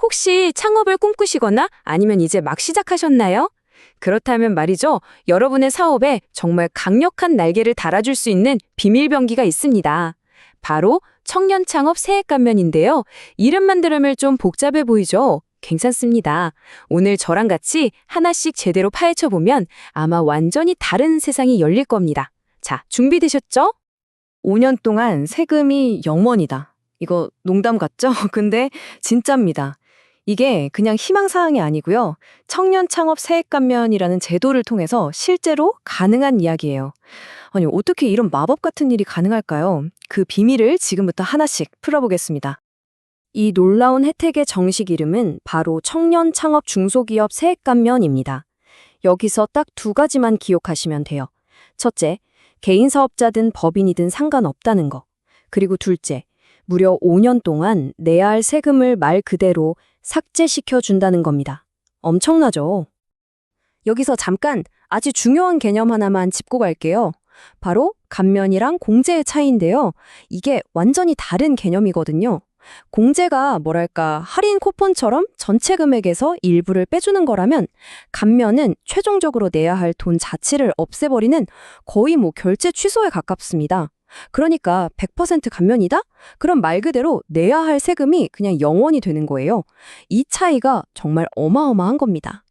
혹시 창업을 꿈꾸시거나 아니면 이제 막 시작하셨나요? 그렇다면 말이죠. 여러분의 사업에 정말 강력한 날개를 달아줄 수 있는 비밀병기가 있습니다. 바로 청년 창업 세액감면인데요. 이름만 들으면 좀 복잡해 보이죠? 괜찮습니다. 오늘 저랑 같이 하나씩 제대로 파헤쳐보면 아마 완전히 다른 세상이 열릴 겁니다. 자, 준비되셨죠? 5년 동안 세금이 0원이다. 이거 농담 같죠? 근데 진짜입니다. 이게 그냥 희망사항이 아니고요. 청년 창업 세액 감면이라는 제도를 통해서 실제로 가능한 이야기예요. 아니, 어떻게 이런 마법 같은 일이 가능할까요? 그 비밀을 지금부터 하나씩 풀어보겠습니다. 이 놀라운 혜택의 정식 이름은 바로 청년 창업 중소기업 세액 감면입니다. 여기서 딱 두 가지만 기억하시면 돼요. 첫째, 개인 사업자든 법인이든 상관없다는 거. 그리고 둘째, 무려 5년 동안 내야 할 세금을 말 그대로 삭제시켜 준다는 겁니다. 엄청나죠? 여기서 잠깐 아주 중요한 개념 하나만 짚고 갈게요. 바로 감면이랑 공제의 차이인데요. 이게 완전히 다른 개념이거든요. 공제가 뭐랄까 할인 쿠폰처럼 전체 금액에서 일부를 빼주는 거라면 감면은 최종적으로 내야 할 돈 자체를 없애버리는 거의 결제 취소에 가깝습니다. 그러니까 100% 감면이다? 그럼 말 그대로 내야 할 세금이 그냥 0원이 되는 거예요. 이 차이가 정말 어마어마한 겁니다.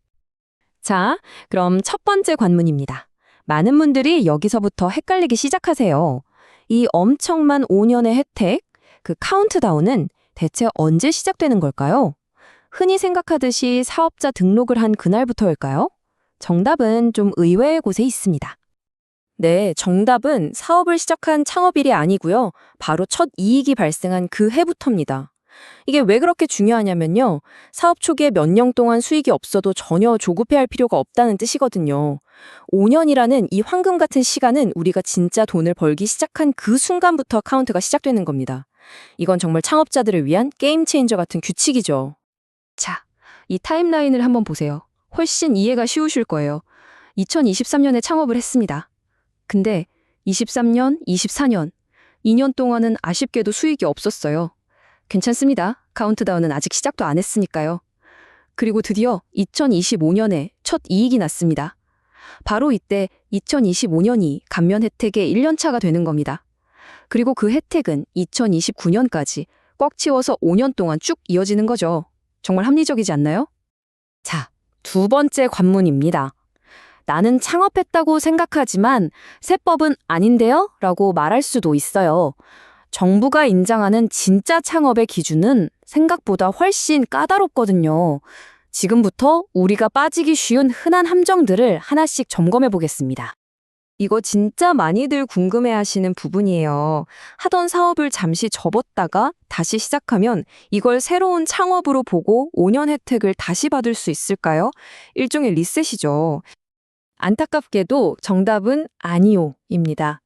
자, 그럼 첫 번째 관문입니다. 많은 분들이 여기서부터 헷갈리기 시작하세요. 이 엄청난 5년의 혜택, 그 카운트다운은 대체 언제 시작되는 걸까요? 흔히 생각하듯이 사업자 등록을 한 그날부터일까요? 정답은 좀 의외의 곳에 있습니다. 네, 정답은 사업을 시작한 창업일이 아니고요. 바로 첫 이익이 발생한 그 해부터입니다. 이게 왜 그렇게 중요하냐면요. 사업 초기에 몇 년 동안 수익이 없어도 전혀 조급해할 필요가 없다는 뜻이거든요. 5년이라는 이 황금 같은 시간은 우리가 진짜 돈을 벌기 시작한 그 순간부터 카운트가 시작되는 겁니다. 이건 정말 창업자들을 위한 게임 체인저 같은 규칙이죠. 자, 이 타임라인을 한번 보세요. 훨씬 이해가 쉬우실 거예요. 2023년에 창업을 했습니다. 근데 23년, 24년, 2년 동안은 아쉽게도 수익이 없었어요. 괜찮습니다. 카운트다운은 아직 시작도 안 했으니까요. 그리고 드디어 2025년에 첫 이익이 났습니다. 바로 이때 2025년이 감면 혜택의 1년차가 되는 겁니다. 그리고 그 혜택은 2029년까지 꽉 채워서 5년 동안 쭉 이어지는 거죠. 정말 합리적이지 않나요? 자, 두 번째 관문입니다. 나는 창업했다고 생각하지만 세법은 아닌데요? 라고 말할 수도 있어요. 정부가 인정하는 진짜 창업의 기준은 생각보다 훨씬 까다롭거든요. 지금부터 우리가 빠지기 쉬운 흔한 함정들을 하나씩 점검해 보겠습니다. 이거 진짜 많이들 궁금해하시는 부분이에요. 하던 사업을 잠시 접었다가 다시 시작하면 이걸 새로운 창업으로 보고 5년 혜택을 다시 받을 수 있을까요? 일종의 리셋이죠. 안타깝게도 정답은 아니오입니다.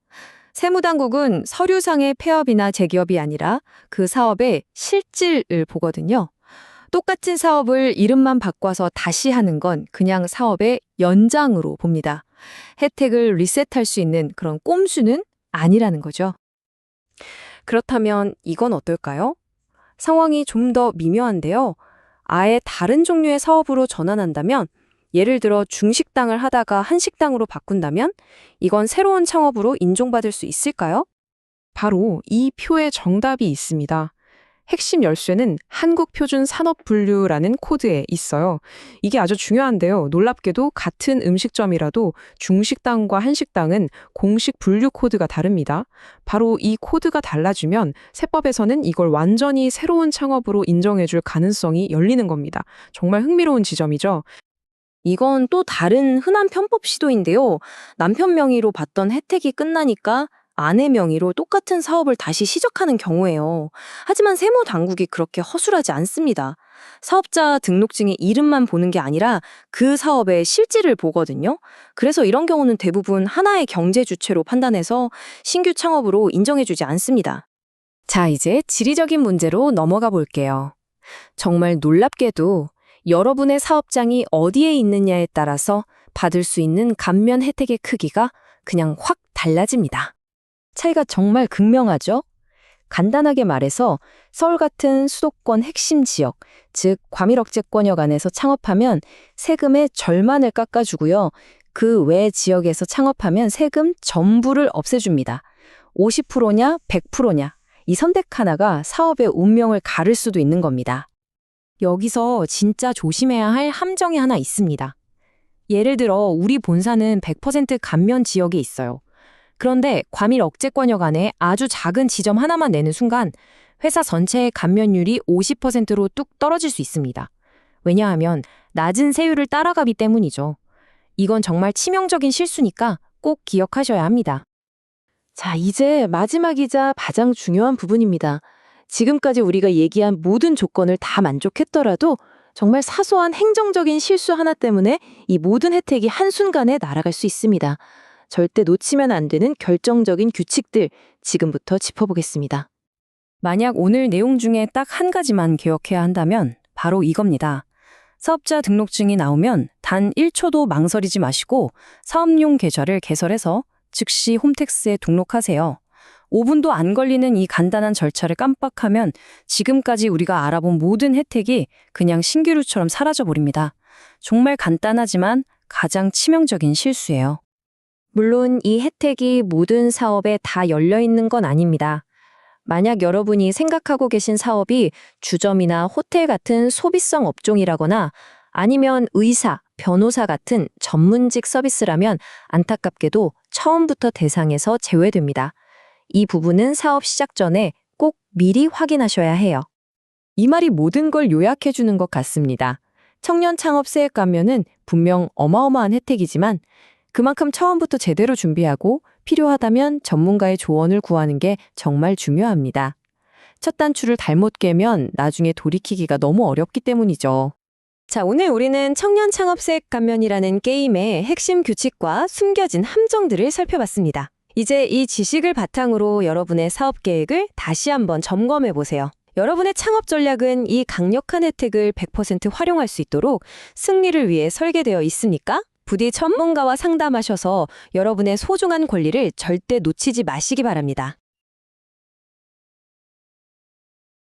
세무당국은 서류상의 폐업이나 재기업이 아니라 그 사업의 실질을 보거든요. 똑같은 사업을 이름만 바꿔서 다시 하는 건 그냥 사업의 연장으로 봅니다. 혜택을 리셋할 수 있는 그런 꼼수는 아니라는 거죠. 그렇다면 이건 어떨까요? 상황이 좀 더 미묘한데요. 아예 다른 종류의 사업으로 전환한다면 예를 들어 중식당을 하다가 한식당으로 바꾼다면 이건 새로운 창업으로 인정받을 수 있을까요? 바로 이 표에 정답이 있습니다. 핵심 열쇠는 한국표준산업분류라는 코드에 있어요. 이게 아주 중요한데요. 놀랍게도 같은 음식점이라도 중식당과 한식당은 공식 분류 코드가 다릅니다. 바로 이 코드가 달라지면 세법에서는 이걸 완전히 새로운 창업으로 인정해줄 가능성이 열리는 겁니다. 정말 흥미로운 지점이죠. 이건 또 다른 흔한 편법 시도인데요. 남편 명의로 받던 혜택이 끝나니까 아내 명의로 똑같은 사업을 다시 시작하는 경우예요. 하지만 세무 당국이 그렇게 허술하지 않습니다. 사업자 등록증의 이름만 보는 게 아니라 그 사업의 실질을 보거든요. 그래서 이런 경우는 대부분 하나의 경제 주체로 판단해서 신규 창업으로 인정해주지 않습니다. 자, 이제 지리적인 문제로 넘어가 볼게요. 정말 놀랍게도 여러분의 사업장이 어디에 있느냐에 따라서 받을 수 있는 감면 혜택의 크기가 그냥 확 달라집니다. 차이가 정말 극명하죠? 간단하게 말해서 서울 같은 수도권 핵심 지역, 즉 과밀억제권역 안에서 창업하면 세금의 절반을 깎아주고요. 그 외 지역에서 창업하면 세금 전부를 없애줍니다. 50%냐 100%냐 이 선택 하나가 사업의 운명을 가를 수도 있는 겁니다. 여기서 진짜 조심해야 할 함정이 하나 있습니다. 예를 들어 우리 본사는 100% 감면 지역에 있어요. 그런데 과밀 억제권역 안에 아주 작은 지점 하나만 내는 순간 회사 전체의 감면율이 50%로 뚝 떨어질 수 있습니다. 왜냐하면 낮은 세율을 따라가기 때문이죠. 이건 정말 치명적인 실수니까 꼭 기억하셔야 합니다. 자, 이제 마지막이자 가장 중요한 부분입니다. 지금까지 우리가 얘기한 모든 조건을 다 만족했더라도 정말 사소한 행정적인 실수 하나 때문에 이 모든 혜택이 한순간에 날아갈 수 있습니다. 절대 놓치면 안 되는 결정적인 규칙들 지금부터 짚어보겠습니다. 만약 오늘 내용 중에 딱 한 가지만 기억해야 한다면 바로 이겁니다. 사업자 등록증이 나오면 단 1초도 망설이지 마시고 사업용 계좌를 개설해서 즉시 홈택스에 등록하세요. 5분도 안 걸리는 이 간단한 절차를 깜빡하면 지금까지 우리가 알아본 모든 혜택이 그냥 신기루처럼 사라져버립니다. 정말 간단하지만 가장 치명적인 실수예요. 물론 이 혜택이 모든 사업에 다 열려 있는 건 아닙니다. 만약 여러분이 생각하고 계신 사업이 주점이나 호텔 같은 소비성 업종이라거나 아니면 의사, 변호사 같은 전문직 서비스라면 안타깝게도 처음부터 대상에서 제외됩니다. 이 부분은 사업 시작 전에 꼭 미리 확인하셔야 해요. 이 말이 모든 걸 요약해 주는 것 같습니다. 청년 창업 세액 감면은 분명 어마어마한 혜택이지만 그만큼 처음부터 제대로 준비하고 필요하다면 전문가의 조언을 구하는 게 정말 중요합니다. 첫 단추를 잘못 깨면 나중에 돌이키기가 너무 어렵기 때문이죠. 자, 오늘 우리는 청년 창업 세액 감면이라는 게임의 핵심 규칙과 숨겨진 함정들을 살펴봤습니다. 이제 이 지식을 바탕으로 여러분의 사업 계획을 다시 한번 점검해 보세요. 여러분의 창업 전략은 이 강력한 혜택을 100% 활용할 수 있도록 승리를 위해 설계되어 있습니까? 부디 전문가와 상담하셔서 여러분의 소중한 권리를 절대 놓치지 마시기 바랍니다.